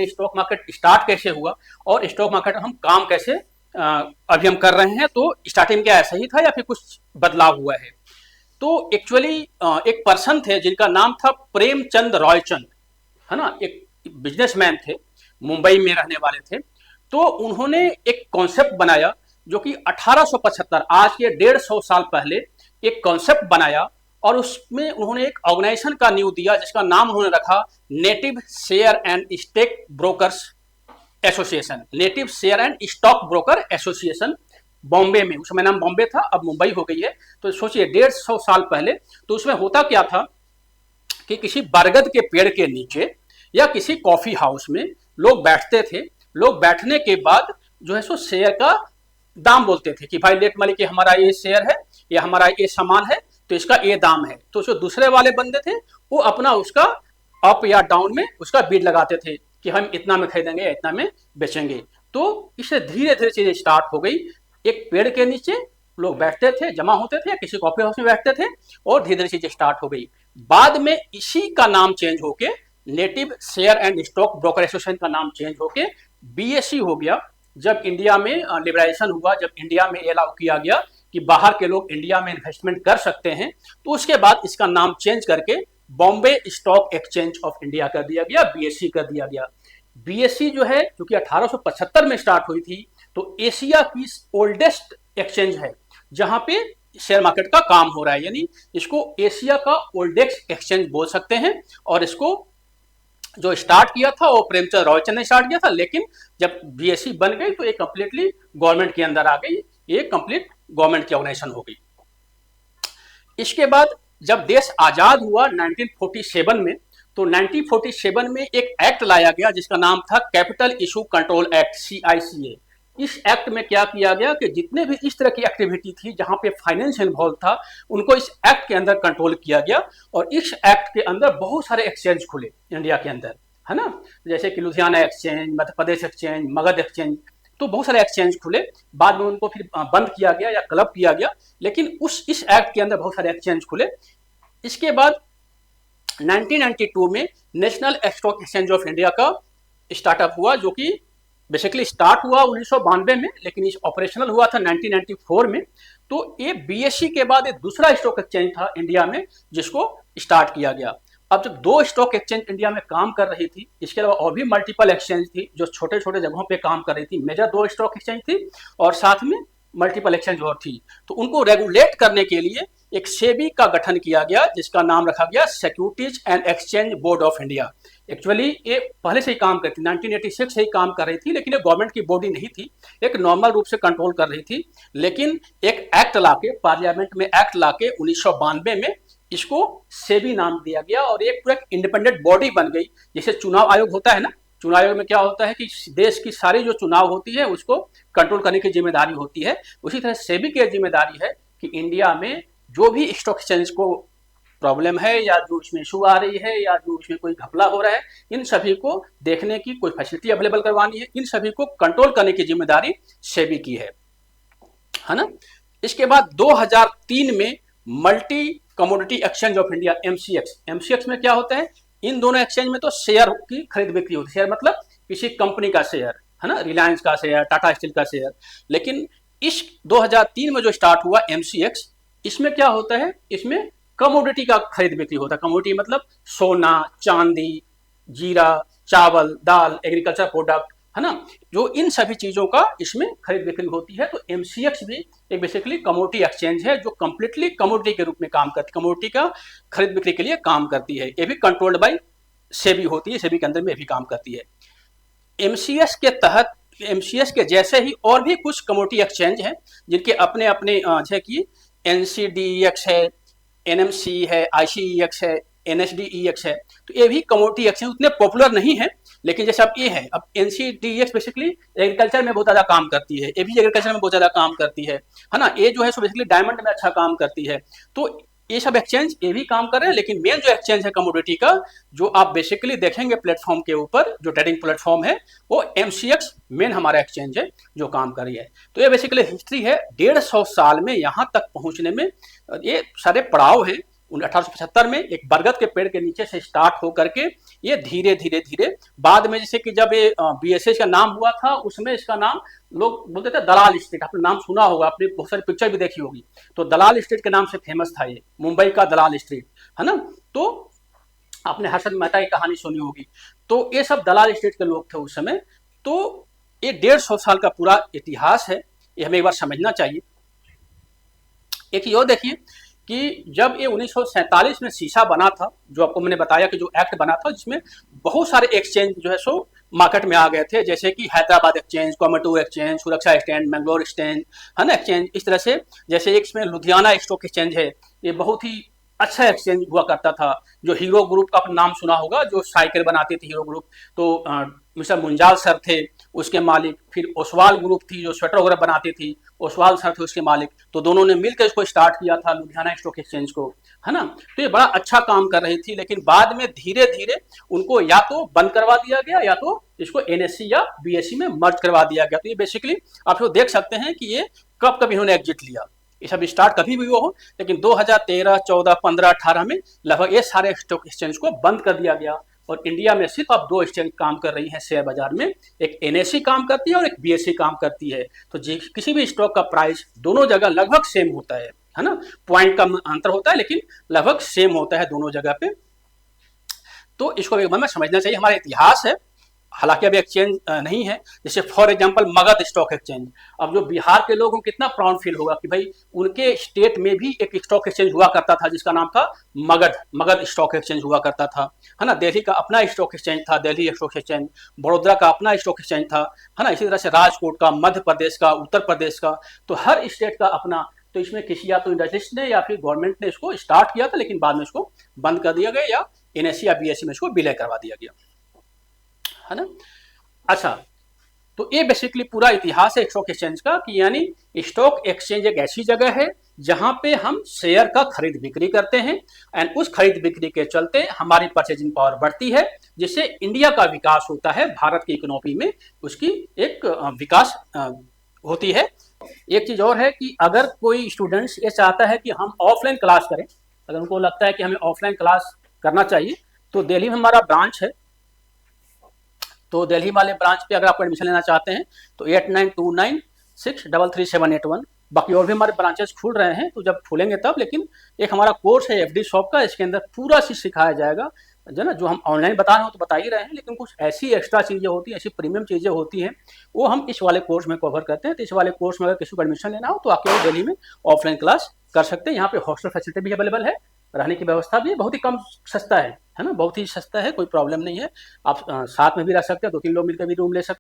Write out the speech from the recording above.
Stock market start कैसे हुआ और स्टॉक मार्केट हम काम कैसे अभी हम कर रहे हैं। तो स्टार्टिंग क्या ऐसा ही था या फिर कुछ बदलाव हुआ है? तो एक्चुअली एक पर्सन थे जिनका नाम था प्रेमचंद रॉयचंद, है ना, एक बिजनेसमैन थे, मुंबई में रहने वाले थे। तो उन्होंने एक कॉन्सेप्ट बनाया जो कि 1875, आज के 150 साल पहले एक कॉन्सेप्ट बनाया और उसमें उन्होंने एक ऑर्गेनाइजेशन का नींव दिया जिसका नाम उन्होंने रखा native share and stock brokers association, native share and stock broker association, Bombay में। उस समय नाम बॉम्बे था, अब मुंबई हो गई है। तो सोचिए 150 साल पहले। तो उसमें होता क्या था कि किसी बरगद के पेड़ के नीचे या किसी कॉफी हाउस में लोग बैठते थे। लोग बैठने के बाद जो है सो शेयर का दाम बोलते थे कि भाई लेट मान लीजिए हमारा ये शेयर है या हमारा ये सामान है तो इसका ये दाम है। तो जो दूसरे वाले बंदे थे वो अपना उसका अप या डाउन में उसका बीड लगाते थे कि हम इतना में खरीदेंगे या इतना में बेचेंगे। तो इससे धीरे धीरे चीजें स्टार्ट हो गई। एक पेड़ के नीचे लोग बैठते थे, जमा होते थे, किसी कॉफी हाउस में बैठते थे और धीरे धीरे चीजें स्टार्ट हो गई। बाद में इसी का नाम चेंज होके native share and stock broker association का नाम चेंज होके बीएसई हो गया। जब इंडिया में लिबरलाइजेशन हुआ, जब इंडिया में अलाउ किया गया कि बाहर के लोग इंडिया में इन्वेस्टमेंट कर सकते हैं, तो उसके बाद इसका नाम चेंज करके Bombay stock exchange of India कर दिया गया, बीएसई कर दिया गया। बीएसई जो है क्योंकि 1875 में स्टार्ट हुई थी, तो एशिया की ओल्डेस्ट एक्सचेंज है जहां पे शेयर मार्केट का काम हो रहा है, यानी इसको एशिया का ओल्डेस्ट एक्सचेंज बोल सकते हैं। और इसको जो स्टार्ट किया था वो प्रेमचंद रॉयचंद ने स्टार्ट किया था, लेकिन जब बीएसई बन गई तो ये कंप्लीटली गवर्नमेंट के अंदर आ गई, ये कंप्लीट गवर्नमेंट की ऑर्गेनाइजेशन हो गई। इसके बाद जब देश आजाद हुआ 1947 में, तो 1947 में एक एक्ट लाया गया जिसका नाम था capital issue control act, CICA। इस एक्ट में क्या किया गया कि जितने भी इस तरह की एक्टिविटी थी जहां पे फाइनेंस इन्वॉल्व था उनको इस एक्ट के अंदर कंट्रोल किया गया। और इस एक्ट के अंदर बहुत सारे एक्सचेंज खुले इंडिया के अंदर, है ना, जैसे कि Ludhiana exchange, Madhya Pradesh exchange, Magadh exchange, तो बहुत सारे एक्सचेंज खुले। बाद में उनको फिर बंद किया गया या क्लब किया गया, लेकिन इस एक्ट के अंदर बहुत सारे एक्सचेंज खुले। इसके बाद 1992 में national stock exchange of India का स्टार्टअप हुआ, जो कि बेसिकली स्टार्ट हुआ 1992 में, लेकिन इस ऑपरेशनल हुआ था 1994 में। तो ये बीएसई के बाद एक दूसरा स्टॉक एक्सचेंज था इंडिया में जिसको स्टार्ट किया गया। अब जब 2 स्टॉक एक्सचेंज इंडिया में काम कर रही थी, इसके अलावा और भी मल्टीपल एक्सचेंज थी जो छोटे छोटे जगहों पे काम कर रही थी। मेजर 2 स्टॉक एक्सचेंज थी और साथ में मल्टीपल एक्सचेंज और थी। तो उनको रेगुलेट करने के लिए एक सेबी का गठन किया गया जिसका नाम रखा गया securities and exchange board of India. Actually ये पहले से ही काम करती, 1986 से ही काम कर रही थी, लेकिन ये गवर्नमेंट की बॉडी नहीं थी, एक नॉर्मल रूप से कंट्रोल कर रही थी। लेकिन एक एक्ट लाके, पार्लियामेंट में एक्ट लाके 1992 में इसको सेबी नाम दिया गया और एक पूरा इंडिपेंडेंट बॉडी बन गई। जैसे चुनाव आयोग होता है ना, चुनाव आयोग में क्या होता है कि देश की सारी जो चुनाव होती है उसको कंट्रोल करने की जिम्मेदारी होती है, उसी तरह सेबी की जिम्मेदारी है कि इंडिया में जो भी स्टॉक एक्सचेंज को प्रॉब्लम है या जो इसमें इशू आ रही है या जो इसमें कोई घपला हो रहा है, इन सभी को देखने की, कोई फैसिलिटी अवेलेबल करवानी है, इन सभी को कंट्रोल करने की जिम्मेदारी सेबी की है ना। इसके बाद 2003 में multi commodity exchange of India, MCX में क्या होता है, इन दोनों एक्सचेंज में तो शेयर की खरीद बिक्री होती है। शेयर मतलब किसी कंपनी का शेयर, है ना, रिलायंस का शेयर, टाटा स्टील का शेयर। लेकिन इस 2003 में जो स्टार्ट हुआ एमसीएक्स, इसमें क्या होता है, इसमें कमोडिटी का खरीद बिक्री होता है। कमोडिटी मतलब सोना, चांदी, जीरा, चावल, दाल, एग्रीकल्चर प्रोडक्ट, है ना, जो इन सभी चीजों का इसमें खरीद बिक्री होती है। तो एमसीएक्स भी एक बेसिकली कमोडिटी एक्सचेंज है जो कंप्लीटली कमोडिटी के रूप में काम करती है, कमोडिटी का खरीद बिक्री के लिए काम करती है। ये भी कंट्रोल्ड बाय सेबी होती है, सेबी के अंदर में भी काम करती है। एमसीएक्स के तहत, एमसीएक्स के जैसे ही और भी कुछ कमोडिटी एक्सचेंज हैं जिनके अपने अपने जैसे कि एनसीडीईएक्स है, एनएमसी है, आईसीईएक्स है, एनएसडीईएक्स है। तो ये भी कमोडिटी एक्सचेंज उतने पॉपुलर नहीं है, लेकिन जैसे अब ये है, अब एनसीडीईएक्स बेसिकली एग्रीकल्चर में बहुत ज्यादा काम करती है, ये भी एग्रीकल्चर में बहुत ज्यादा काम करती है ना। ये जो है सो बेसिकली डायमंड में अच्छा काम करती है। तो ये सब एक्सचेंज ये भी काम कर रहे हैं, लेकिन मेन जो एक्सचेंज है कमोडिटी का, जो आप बेसिकली देखेंगे प्लेटफॉर्म के ऊपर, जो ट्रेडिंग प्लेटफॉर्म है, वो एमसीएक्स मेन हमारा एक्सचेंज है जो काम कर रही है। तो ये बेसिकली हिस्ट्री है 150 साल में यहाँ तक पहुंचने में। ये सारे पड़ाव हैं 1875 में एक बरगद के पेड़ के नीचे से स्टार्ट हो करके ये धीरे धीरे धीरे बाद में, जैसे कि जब ये बीएसएस का नाम हुआ था उसमें इसका नाम लोग बोलते थे दलाल स्ट्रीट, आपने नाम सुना होगा, आपने बहुत सारी पिक्चर भी देखी होगी, तो दलाल स्ट्रीट के नाम से फेमस था ये, मुंबई का दलाल स्ट्रीट, है ना। तो आपने हर्षद मेहता की कहानी सुनी होगी, तो ये सब दलाल स्ट्रीट के लोग थे उस समय। तो ये 150 साल का पूरा इतिहास है, ये हमें एक बार समझना चाहिए। एक ये देखिए कि जब ये 1947 में शीशा बना था, जो आपको मैंने बताया कि जो एक्ट बना था जिसमें बहुत सारे एक्सचेंज जो है सो मार्केट में आ गए थे, जैसे कि हैदराबाद एक्सचेंज, कोयम्बटूर एक्सचेंज, सुरक्षा एक्सचेंज, मैंगलोर एक्सचेंज, है ना एक्सचेंज, इस तरह से। जैसे एक इसमें लुधियाना स्टॉक एक्सचेंज है, ये बहुत ही अच्छा एक्सचेंज हुआ करता था। जो हीरो ग्रुप का आपने नाम सुना होगा, जो साइकिल बनाते थे हीरो ग्रुप, तो मिस्टर मुंजाल सर थे उसके मालिक। फिर ओसवाल ग्रुप थी जो स्वेटर वगैरह बनाती थी, ओसवाल सर थे उसके मालिक। तो दोनों ने मिलकर इसको स्टार्ट किया था लुधियाना स्टॉक एक्सचेंज को, है ना। तो ये बड़ा अच्छा काम कर रही थी, लेकिन बाद में धीरे धीरे उनको या तो बंद करवा दिया गया या तो इसको एनएससी या बीएससी में मर्ज करवा दिया गया। तो ये बेसिकली आप लोग देख सकते हैं कि ये कब कब इन्होंने एग्जिट लिया। ये सब स्टार्ट कभी भी हो, लेकिन 2013, 14, 15, 18 में लगभग ये सारे स्टॉक एक्सचेंज को बंद कर दिया गया। और इंडिया में सिर्फ अब 2 एक्सचेंज काम कर रही हैं शेयर बाजार में, एक एनएससी काम करती है और एक बीएससी काम करती है। तो किसी भी स्टॉक का प्राइस दोनों जगह लगभग सेम होता है ना। पॉइंट का अंतर होता है लेकिन लगभग सेम होता है दोनों जगह पे। तो इसको एक बार में समझना चाहिए, हमारा इतिहास है, हालांकि अभी एक्सचेंज नहीं है। जैसे for example Magadh stock exchange, अब जो बिहार के लोगों को कितना प्राउड फील होगा कि भाई उनके स्टेट में भी एक स्टॉक एक्सचेंज हुआ करता था जिसका नाम था मगध स्टॉक एक्सचेंज हुआ करता था, है ना। दिल्ली का अपना स्टॉक एक्सचेंज था, दिल्ली स्टॉक एक्सचेंज। बड़ोदरा का अपना स्टॉक एक्सचेंज था, है ना। इसी तरह से राजकोट का, मध्य प्रदेश का, उत्तर प्रदेश का, तो हर स्टेट का अपना। तो इसमें किसी या तो इंडस्ट्रिस्ट ने या फिर गवर्नमेंट ने इसको स्टार्ट किया था, लेकिन बाद में इसको बंद कर दिया गया या एनएससी या बीएससी में इसको विलय करवा दिया गया, है ना। अच्छा, तो ये बेसिकली पूरा इतिहास है स्टॉक एक्सचेंज का, कि यानी स्टॉक एक्सचेंज एक ऐसी जगह है जहां पे हम शेयर का खरीद बिक्री करते हैं, एंड उस खरीद बिक्री के चलते हमारी परचेजिंग पावर बढ़ती है, जिससे इंडिया का विकास होता है, भारत की इकोनॉमी में उसकी एक विकास होती है। एक चीज और है कि अगर कोई स्टूडेंट्स ये चाहता है कि हम ऑफलाइन क्लास करें, अगर उनको लगता है कि हमें ऑफलाइन क्लास करना चाहिए, तो दिल्ली में हमारा ब्रांच है। तो दिल्ली वाले ब्रांच पे अगर आप एडमिशन लेना चाहते हैं तो 8929633781। बाकी और भी हमारे ब्रांचेस खुल रहे हैं, तो जब खुलेंगे तब। लेकिन एक हमारा कोर्स है एफडी शॉप का, इसके अंदर पूरा चीज सिखाया जाएगा, जो ना, जो हम ऑनलाइन बता रहे हो तो बता ही रहे हैं, लेकिन कुछ ऐसी एक्स्ट्रा चीजें होती हैं, ऐसी प्रीमियम चीजें होती हैं, वो हम इस वाले कोर्स में कवर करते हैं। तो इस वाले कोर्स में अगर किसी को एडमिशन लेना हो तो आके दिल्ली में ऑफलाइन क्लास कर सकते हैं। यहाँ पे हॉस्टल फैसिलिटी भी अवेलेबल है, रहने की व्यवस्था भी बहुत ही कम सस्ता है ना, बहुत ही सस्ता है, कोई प्रॉब्लम नहीं है। आप साथ में भी रह सकते हैं, 2-3 लोग मिलकर भी रूम ले सकते हैं।